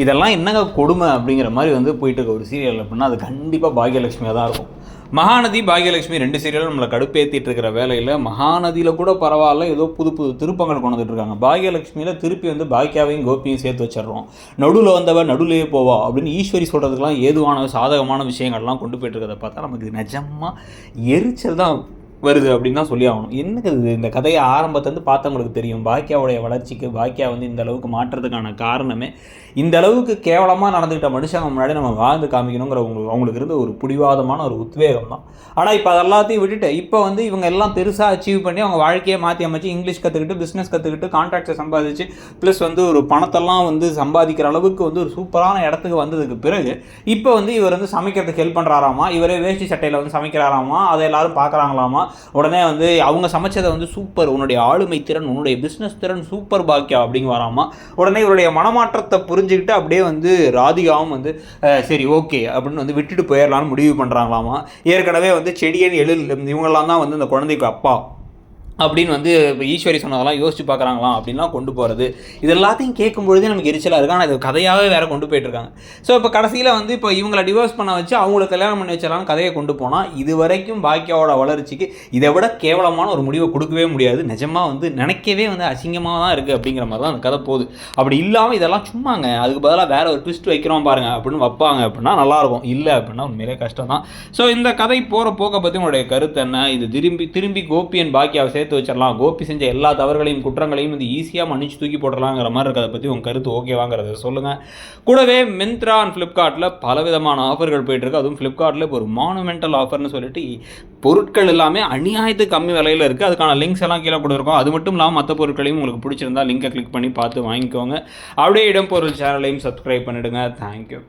இதெல்லாம் என்னங்க கொடுமை அப்படிங்கிற மாதிரி வந்து போயிட்டு இருக்க ஒரு சீரியல் அப்படின்னா அது கண்டிப்பாக பாக்யலட்சுமியாக தான் இருக்கும். மகாநதி பாக்யலட்சுமி 2 சீரியலும் நம்மளை கடுப்பேற்றிட்டு இருக்கிற வேலையில் மகாநதியில் கூட பரவாயில்ல, ஏதோ புது புது திருப்பங்கள் கொண்டு வந்துட்டு இருக்காங்க. பாக்யலட்சுமியில் திருப்பி வந்து பாக்கியாவையும் கோபியும் சேர்த்து வச்சிடறோம். நடுவில் வந்தவ நடுவிலேயே போவா அப்படின்னு ஈஸ்வரி சொல்கிறதுக்கெலாம் ஏதுவான சாதகமான விஷயங்கள்லாம் கொண்டு போயிட்டு இருக்கிறத பார்த்தா நமக்கு நிஜமாக எரிச்சல் தான் வருது அப்படின்னு தான் சொல்லி ஆகணும். என்னது இது? இந்த கதையை ஆரம்பத்துலேருந்து பார்த்தவங்களுக்கு தெரியும் பாக்கியாவுடைய வளர்ச்சிக்கு பாக்கியா வந்து இந்த அளவுக்கு மாற்றுறதுக்கான காரணமே இந்த அளவுக்கு கேவலமாக நடந்துக்கிட்ட மனுஷங்க முன்னாடி நம்ம வாழ்ந்து காமிக்கணுங்கிற அவங்களுக்கு இருந்த ஒரு பிடிவாதமான ஒரு உத்வேகம் தான். ஆனால் இப்போ அதெல்லாத்தையும் விட்டுட்டு இப்போ வந்து இவங்க எல்லாம் பெருசாக அச்சீவ் பண்ணி அவங்க வாழ்க்கையை மாற்றி அமைச்சு இங்கிலீஷ் கற்றுக்கிட்டு பிஸ்னஸ் கற்றுக்கிட்டு கான்ட்ராக்டை சம்பாதிச்சு ப்ளஸ் வந்து ஒரு பணத்தெல்லாம் வந்து சம்பாதிக்கிற அளவுக்கு வந்து ஒரு சூப்பரான இடத்துக்கு வந்ததுக்கு பிறகு இப்போ வந்து இவர் வந்து சமைக்கிறதுக்கு ஹெல்ப் பண்ணுறாராமா, இவரே வேஷ்டி சட்டையில் வந்து சமைக்கிறாராமா, அதை எல்லாரும் பார்க்குறாங்களாமா. உடனே வந்து அவங்க சமைச்சதை வந்து சூப்பர், உன்னுடைய ஆளுமை திறன் உன்னுடைய பிஸ்னஸ் திறன் சூப்பர் பாக்கியா அப்படிங்க வராமா. உடனே இவருடைய மனமாற்றத்தை புரிஞ்சுக்கிட்டு அப்படியே வந்து ராதிகாவும் வந்து சரி ஓகே அப்படின்னு வந்து விட்டுட்டு போயிடலான்னு முடிவு பண்ணுறாங்களாமா. ஏற்கனவே வந்து செடியன் எழில் இவங்கெல்லாம் தான் வந்து இந்த குழந்தைக்கு அப்பா அப்படின்னு வந்து இப்போ ஈஸ்வரி சொன்னதெல்லாம் யோசிச்சு பார்க்குறாங்களாம் அப்படின்லாம் கொண்டு போகிறது. இது எல்லாத்தையும் கேட்கும்பொழுதே நமக்கு எரிச்சலாக இருக்குது. ஆனால் இது கதையாகவே வேறு கொண்டு போயிட்டுருக்காங்க. ஸோ இப்போ கடைசியில் வந்து இப்போ இவங்களை டிவோர்ஸ் பண்ண வச்சு அவங்களுக்கு கல்யாணம் பண்ணி வச்சாலும் கதையை கொண்டு போனால் இது வரைக்கும் பாக்கியாவோட வளர்ச்சிக்கு இதை விட கேவலமான ஒரு முடிவை கொடுக்கவே முடியாது. நிஜமாக வந்து நினைக்கவே வந்து அசிங்கமாக தான் இருக்குது அப்படிங்கிற மாதிரி தான் அந்த கதை போகுது. அப்படி இல்லாமல் இதெல்லாம் சும்மாங்க, அதுக்கு பதிலாக வேறு ஒரு ட்விஸ்ட் வைக்கிறோம் பாருங்கள் அப்படின்னு வைப்பாங்க அப்படின்னா நல்லாயிருக்கும். இல்லை அப்படின்னா உண்மையிலே கஷ்டம் தான். ஸோ இந்த கதை போகிற போக்கை பற்றி உங்களுடைய கருத்து என்ன? இது திரும்பி கோபியன் பாக்கியாவை சேர்த்து வச்சிடலாம், கோபி செஞ்ச எல்லா தவறுகளையும் குற்றங்களையும் வந்து ஈஸியாக மன்னிச்சு தூக்கி போடலாங்கிற மாதிரி இருக்கிறத பற்றி உங்கள் கருத்து ஓகேவாங்கிறத சொல்லுங்கள். கூடவே மிந்த்ரா அண்ட் ஃப்ளிப்கார்ட்டில் பலவிதமான ஆஃபர்கள் போயிட்டுருக்கு. அதுவும் ஃப்ளிப்கார்ட்டில் இப்போ ஒரு மானுமெண்டல் ஆஃபர்னு சொல்லிட்டு பொருட்கள் எல்லாமே அநியாயத்துக்கு கம்மி விலையில் இருக்குது. அதுக்கான லிங்க்ஸ் எல்லாம் கீழே கொடுத்துருக்கோம். அது மட்டும் இல்லாமல் மற்ற பொருட்களையும் உங்களுக்கு பிடிச்சிருந்தா லிங்கை கிளிக் பண்ணி பார்த்து வாங்கிக்கோங்க. அப்படியே இடம்பொருள் சேனலையும் சப்ஸ்கிரைப் பண்ணிவிடுங்க. தேங்க்யூ.